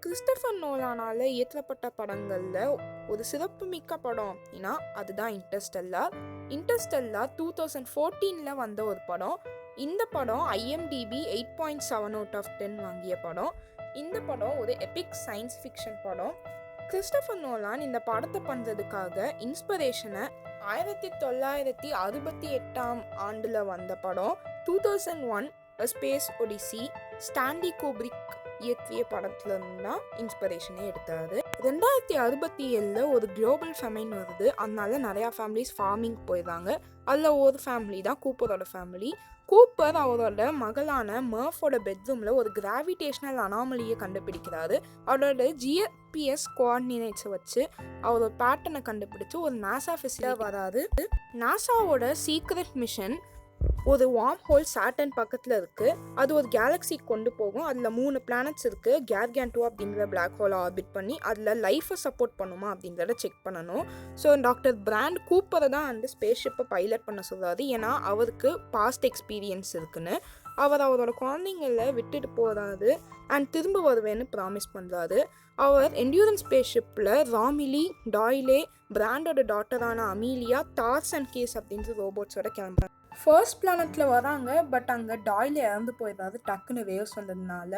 Christopher நோலானால இயற்றப்பட்ட படங்கள்ல ஒரு சிறப்புமிக்க படம் அப்படின்னா அதுதான் இன்டர்ஸ்டெல்லார். 2014 வந்த ஒரு படம். இந்த படம் IMDb 8.7 அவுட் ஆஃப் 10 வாங்கிய படம். இந்த படம் ஒரு எபிக் சயின்ஸ் ஃபிக்ஷன் படம். கிறிஸ்டோபர் நோலான் இந்த படத்தை பண்ணுறதுக்காக இன்ஸ்பிரேஷனை 1968 வந்த படம் 2001 A Space Odyssey Stanley cupric இயற்றிய படத்துல இருந்து தான் இன்ஸ்பிரேஷனே எடுத்தாரு. 2067 ஒரு குளோபல் ஃபெமைன் வருது. அதனால நிறையா ஃபேமிலிஸ் ஃபார்மிங் போயிடுறாங்க. அதில் ஒரு ஃபேமிலி தான் கூப்பரோட ஃபேமிலி. கூப்பர் அவரோட மகளான மர்ஃபோட பெட்ரூமில் ஒரு கிராவிடேஷனல் அனாமலியை கண்டுபிடிக்கிறாரு. அவரோட GPS கோஆர்டினேட்ஸை வச்சு அவரோட பேட்டர்னை கண்டுபிடிச்சு ஒரு நாசா ஃபெசிலிட்டி வராது. நாசாவோட சீக்ரெட் மிஷன் ஒரு வார்ம் ஹோல் சாட்டன் பக்கத்தில் இருக்குது. அது ஒரு கேலக்சிக்கு கொண்டு போகும். அதில் 3 பிளானட்ஸ் இருக்குது. கேர்கான்டுவா அப்படிங்கிற பிளாக் ஹோலை ஆர்பிட் பண்ணி அதில் லைஃப்பை சப்போர்ட் பண்ணுமா அப்படின்றத செக் பண்ணணும். ஸோ டாக்டர் பிராண்ட் கூப்பரை தான் அந்த ஸ்பேஸ் ஷிப்பை பைலட் பண்ண சொல்கிறாரு. ஏன்னா அவருக்கு பாஸ்ட் எக்ஸ்பீரியன்ஸ் இருக்குன்னு. அவரோட குழந்தைங்கள விட்டுட்டு போகிறாரு அண்ட் திரும்ப வருவேன்னு ப்ராமிஸ் பண்ணுறாரு. அவர் என்டியூரன்ஸ் ஸ்பேஸ் ஷிப்பில் ராமிலி, டாய்லே, பிராண்டோட டாட்டரான அமீலியா, டார்ஸ் அண்ட் கேஸ் அப்படின்ற ரோபோட்ஸோட கிளம்புறாங்க. ஃபர்ஸ்ட் பிளானட்டில் வராங்க. பட் அங்கே டாய்லே இறந்து போயிடுறாரு டக்குன்னு வேவ்ஸ் வந்ததுனால.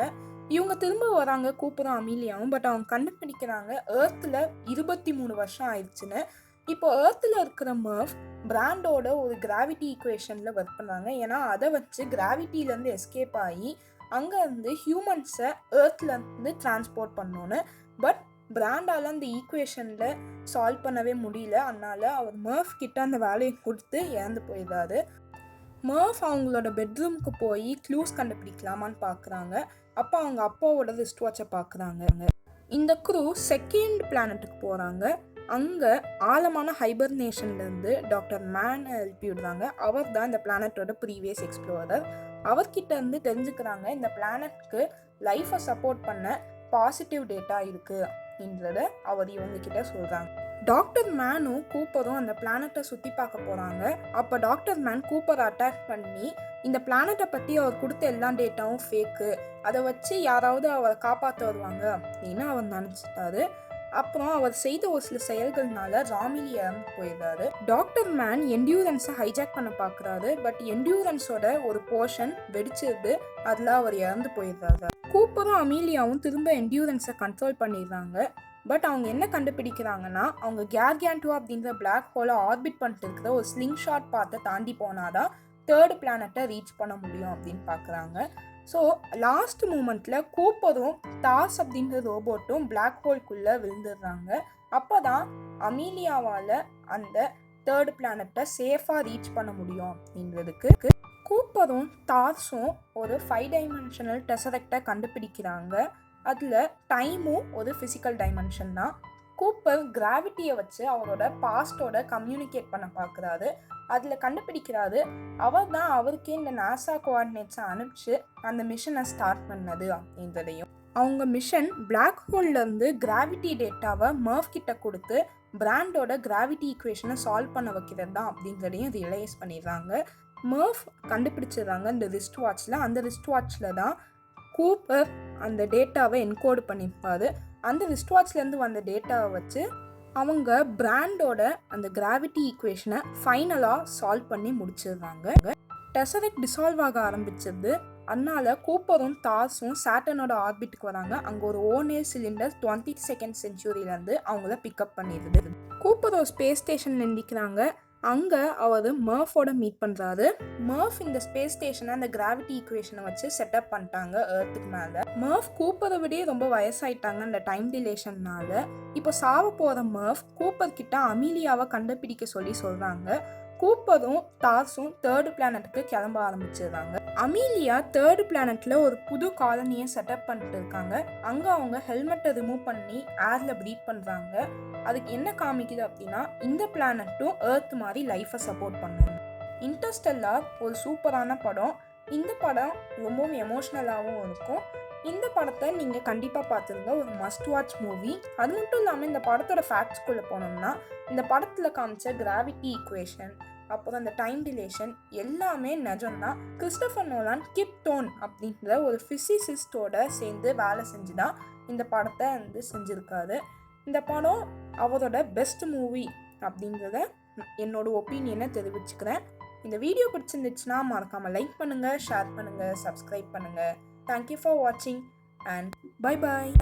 இவங்க திரும்ப வராங்க கூப்பரும் அமீலியாவும். பட் அவங்க கண்டுபிடிக்கிறாங்க ஏர்த்தில் 23 வருஷம் ஆயிடுச்சுன்னு. இப்போ ஏர்த்தில் இருக்கிற மர்ஃப் பிராண்டோட ஒரு கிராவிட்டி ஈக்குவேஷனில் ஒர்க் பண்ணுறாங்க. ஏன்னா அதை வச்சு கிராவிட்டிலேருந்து எஸ்கேப் ஆகி அங்கேருந்து ஹியூமன்ஸை ஏர்த்லேருந்து டிரான்ஸ்போர்ட் பண்ணோன்னு. பட் பிராண்டால் அந்த ஈக்குவேஷனில் சால்வ் பண்ணவே முடியல. அதனால அவர் மர்ஃப் கிட்ட அந்த வேலையை கொடுத்து இறந்து போயிடுறாரு. மர்ஃப் அவங்களோட பெட்ரூமுக்கு போய் க்ளூஸ் கண்டுபிடிக்கலாமான்னு பார்க்குறாங்க. அப்போ அவங்க அப்பாவோட ரிஸ்ட் வாட்சை பார்க்குறாங்க. இந்த க்ரூ செகண்ட் பிளானட்டுக்கு போகிறாங்க. அங்கே ஆழமான ஹைபர்னேஷன்லேருந்து டாக்டர் மேனை எழுப்பி விடுறாங்க. அவர் தான் இந்த பிளானட்டோட ப்ரீவியஸ் எக்ஸ்ப்ளோரர். அவர்கிட்ட இருந்து தெரிஞ்சுக்கிறாங்க இந்த பிளானட்க்கு லைஃப்பை சப்போர்ட் பண்ண பாசிட்டிவ் டேட்டா இருக்குது அப்படின்றத அவர் இவங்கக்கிட்ட சொல்கிறாங்க. டாக்டர் மேனும் கூப்பரும் அந்த பிளானட்டை சுற்றி பார்க்க போகிறாங்க. அப்போ டாக்டர் மேன் கூப்பரை அட்டாக் பண்ணி இந்த பிளானட்டை பற்றி அவர் கொடுத்த எல்லா டேட்டாவும் ஃபேக்கு, அதை வச்சு யாராவது அவரை காப்பாற்ற வருவாங்க அப்படின்னு அவர் நினச்சிட்டாரு. அப்புறம் அவர் செய்த ஒரு சில செயல்கள்னால ராமிலி இறந்து போயிடுறாரு. டாக்டர் மேன் என்டியூரன்ஸை ஹைஜாக் பண்ண பார்க்குறாரு. பட் என்டியூரன்ஸோட ஒரு போர்ஷன் வெடிச்சிருது. அதில் அவர் இறந்து போயிடுறாரு. கூப்பரும் அமீலியாவும் திரும்ப என்டியூரன்ஸை கண்ட்ரோல் பண்ணிடுறாங்க. பட் அவங்க என்ன கண்டுபிடிக்கிறாங்கன்னா அவங்க கேர்கான்டுவா அப்படின்ற பிளாக் ஹோலை ஆர்பிட் பண்ணிட்டு இருக்கிற ஒரு ஸ்லிங் ஷாட் பாத்தை தாண்டி போனாதான் 3rd பிளானட்டை ரீச் பண்ண முடியும் அப்படின்னு பார்க்குறாங்க. ஸோ லாஸ்ட் மூமெண்ட்டில் கூப்பரும் டாஸ் அப்படின்ற ரோபோட்டும் பிளாக் ஹோல்குள்ளே விழுந்துடுறாங்க. அப்போ தான் அமீலியாவால் அந்த 3rd பிளானட்டை சேஃபாக ரீச் பண்ண முடியும் அப்படின்றதுக்கு கூப்பரும் டார்ஸும் ஒரு 5 டைமென்ஷனல் டெசரெக்டை கண்டுபிடிக்கிறாங்க. அதில் டைமும் ஒரு ஃபிசிக்கல் டைமென்ஷன் தான். கூப்பர் கிராவிட்டியை வச்சு அவரோட பாஸ்டோட கம்யூனிகேட் பண்ண பார்க்குறாரு. அதில் கண்டுபிடிக்கிறாரு அவர் தான் அவருக்கே இந்த நாசா கோஆர்டினேட்ஸை அனுப்பிச்சு அந்த மிஷனை ஸ்டார்ட் பண்ணது அப்படின்றதையும். அவங்க மிஷன் பிளாக் ஹோல்லேருந்து கிராவிட்டி டேட்டாவை மர்ஃப் கிட்ட கொடுத்து பிராண்டோட கிராவிட்டி ஈக்குவேஷனை சால்வ் பண்ண வைக்கிறது தான் அப்படின்றதையும் ரியலைஸ் பண்ணிடுறாங்க. மர்ஃப் கண்டுபிடிச்சிடுறாங்க இந்த ரிஸ்ட் வாட்சில். அந்த ரிஸ்ட் வாட்சில் தான் கூப்பர் அந்த டேட்டாவை என்கோடு பண்ணியிருப்பாரு. அந்த ரிஸ்ட் வாட்ச்லேருந்து வந்த டேட்டாவை வச்சு அவங்க பிராண்டோட அந்த கிராவிட்டி ஈக்குவேஷனை ஃபைனலாக சால்வ் பண்ணி முடிச்சிடுறாங்க. டெசரெக்ட் டிசால்வ் ஆக ஆரம்பிச்சிருது. அதனால கூப்பரும் டார்ஸும் சாட்டனோட ஆர்பிட்டுக்கு வராங்க. அங்கே ஒரு ஓனேர் சிலிண்டர் 22nd செஞ்சுரியிலேருந்து அவங்கள பிக்கப் பண்ணிடுது. கூப்பர் ஒரு ஸ்பேஸ் ஸ்டேஷனில் நிற்கிறாங்க. அங்கே அவர் மர்ஃபோட மீட் பண்ணுறாரு. மர்ஃப் இந்த ஸ்பேஸ் ஸ்டேஷனை அந்த கிராவிட்டி ஈக்குவேஷனை வச்சு செட்டப் பண்ணிட்டாங்க ஏர்த்துக்கு மேலே. மர்ஃப் கூப்பரை விட ரொம்ப வயசாயிட்டாங்க அந்த டைம் டிலேஷன்னால. இப்போ சாவ போகிற மர்ஃப் கூப்பர் கிட்ட அமீலியாவை கண்டுபிடிக்க சொல்கிறாங்க. கூப்பரும் டார்ஸும் 3rd பிளானட்டுக்கு கிளம்ப ஆரம்பிச்சிடுறாங்க. அமீலியா 3rd பிளானட்டில் ஒரு புது காலனியை செட்டப் பண்ணிட்டு இருக்காங்க. அங்கே அவங்க ஹெல்மெட்டை ரிமூவ் பண்ணி ஏரில் ப்ரீத் பண்ணுறாங்க. அதுக்கு என்ன காமிக்குது அப்படின்னா இந்த பிளானட்டும் ஏர்த் மாதிரி லைஃப்பை சப்போர்ட் பண்ணுவாங்க. இன்டர்ஸ்டெல்லார் ஒரு சூப்பரான படம். இந்த படம் ரொம்பவும் எமோஷ்னலாகவும் இருக்கும். இந்த படத்தை நீங்கள் கண்டிப்பாக பார்த்துருங்க. ஒரு மஸ்ட் வாட்ச் மூவி. அது மட்டும் இல்லாமல் இந்த படத்தோட ஃபேக்ட்ஸ்குள்ளே போனோம்னா இந்த படத்தில் காமிச்ச கிராவிட்டி ஈக்குவேஷன், அப்புறம் அந்த டைம் டிலேஷன் எல்லாமே நிஜம்தான். கிறிஸ்டோபர் நோலான் கிப் டோன் அப்படின்ற ஒரு ஃபிசிசிஸ்டோட சேர்ந்து வேலை செஞ்சு தான் இந்த படத்தை வந்து செஞ்சுருக்காரு. இந்த படம் அவரோட பெஸ்ட் மூவி அப்படின்றத என்னோட ஒப்பீனியனை தெரிவிச்சுக்கிறேன். இந்த வீடியோ பிடிச்சிருந்துச்சுன்னா மறக்காமல் லைக் பண்ணுங்கள், ஷேர் பண்ணுங்கள், சப்ஸ்கிரைப் பண்ணுங்கள். தேங்க்யூ ஃபார் வாட்சிங் அண்ட் பை பாய்.